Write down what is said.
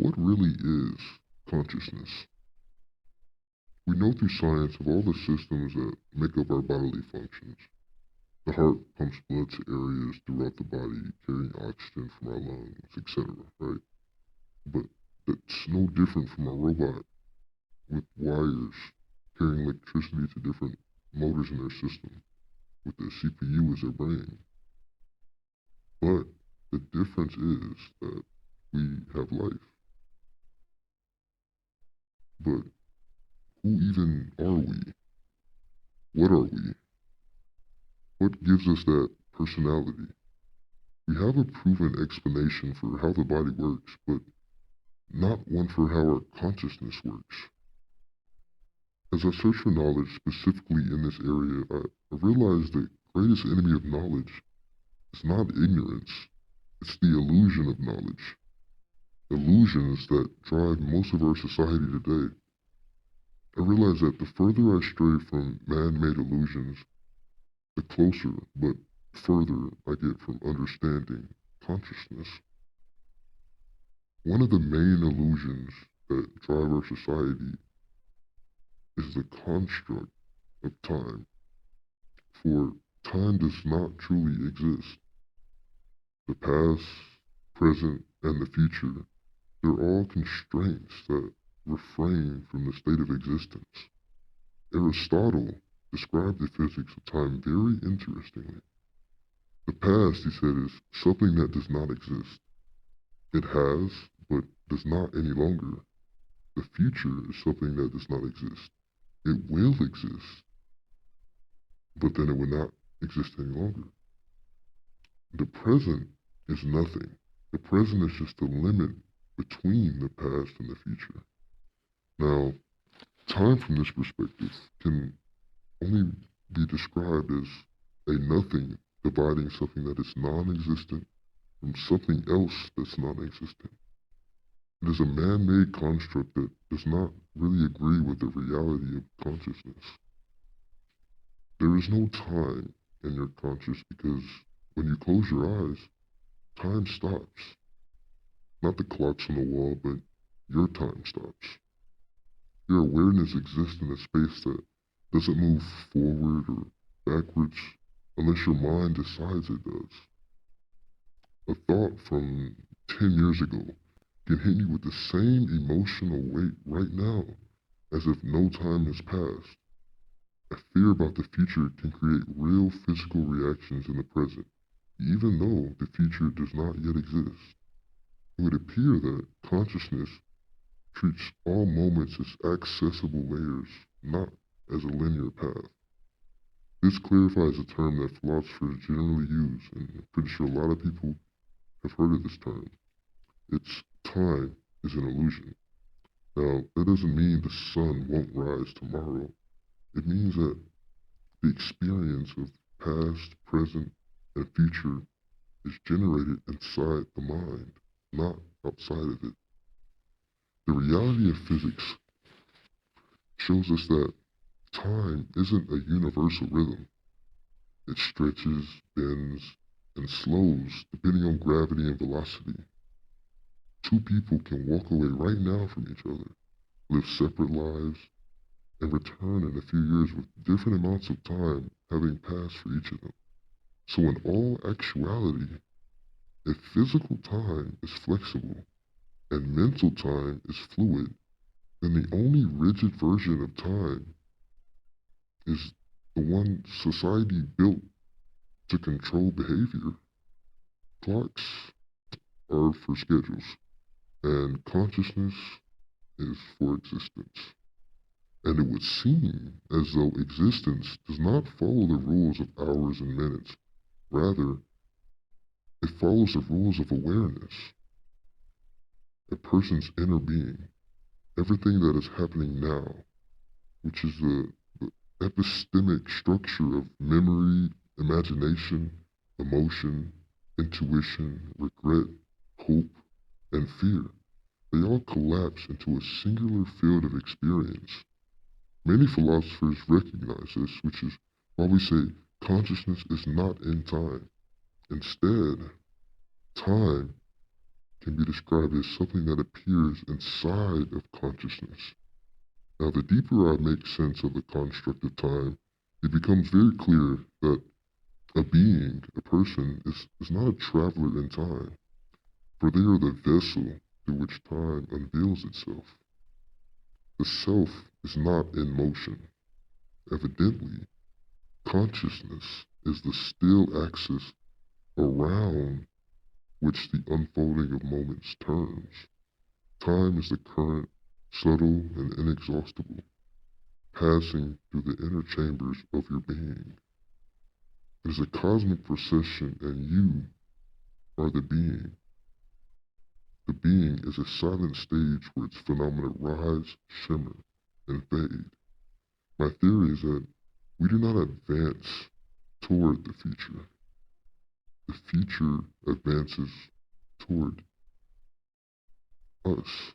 What really is consciousness? We know through science of all the systems that make up our bodily functions. The heart pumps blood to areas throughout the body, carrying oxygen from our lungs, etc., right? But that's no different from a robot with wires carrying electricity to different motors in their system, with the CPU as their brain. But the difference is that we have life. But who even are we? What are we? What gives us that personality? We have a proven explanation for how the body works, but not one for how our consciousness works. As I search for knowledge specifically in this area, I realized the greatest enemy of knowledge is not ignorance, it's the illusion of knowledge. Illusions that drive most of our society today. I realized that the further I stray from man-made illusions, the closer, but further I get from understanding consciousness. One of the main illusions that drive our society is the construct of time, for time does not truly exist. The past, present, and the future, they're all constraints that refrain from the state of existence. Aristotle described the physics of time very interestingly. The past, he said, is something that does not exist. It has, but does not any longer. The future is something that does not exist. It will exist, but then it will not exist any longer. The present is nothing. The present is just a limit between the past and the future. Now, time from this perspective can only be described as a nothing dividing something that is non-existent from something else that's non-existent. It is a man-made construct that does not really agree with the reality of consciousness. There is no time in your conscious because when you close your eyes, time stops. Not the clocks on the wall, but your time stops. Your awareness exists in a space that doesn't move forward or backwards unless your mind decides it does. A thought from 10 years ago can hit you with the same emotional weight right now as if no time has passed. A fear about the future can create real physical reactions in the present, even though the future does not yet exist. It would appear that consciousness treats all moments as accessible layers, not as a linear path. This clarifies a term that philosophers generally use, and I'm pretty sure a lot of people have heard of this term. It's time is an illusion. Now, that doesn't mean the sun won't rise tomorrow. It means that the experience of past, present, and future is generated inside the mind, not outside of it. The reality of physics shows us that time isn't a universal rhythm. It stretches, bends, and slows depending on gravity and velocity. Two people can walk away right now from each other, live separate lives, and return in a few years with different amounts of time having passed for each of them. So in all actuality, if physical time is flexible and mental time is fluid, then the only rigid version of time is the one society built to control behavior. Clocks are for schedules, and consciousness is for existence. And it would seem as though existence does not follow the rules of hours and minutes. Rather, it follows the rules of awareness, a person's inner being, everything that is happening now, which is the epistemic structure of memory, imagination, emotion, intuition, regret, hope, and fear. They all collapse into a singular field of experience. Many philosophers recognize this, which is why we say consciousness is not in time. Instead, time can be described as something that appears inside of consciousness. Now, the deeper I make sense of the construct of time, it becomes very clear that a being, a person, is not a traveler in time, for they are the vessel through which time unveils itself. The self is not in motion. Evidently, consciousness is the still axis around which the unfolding of moments turns. Time is the current, subtle and inexhaustible, passing through the inner chambers of your being. It is a cosmic procession, and you are the being. The being is a silent stage where its phenomena rise, shimmer, and fade. My theory is that we do not advance toward the future. The future advances toward us.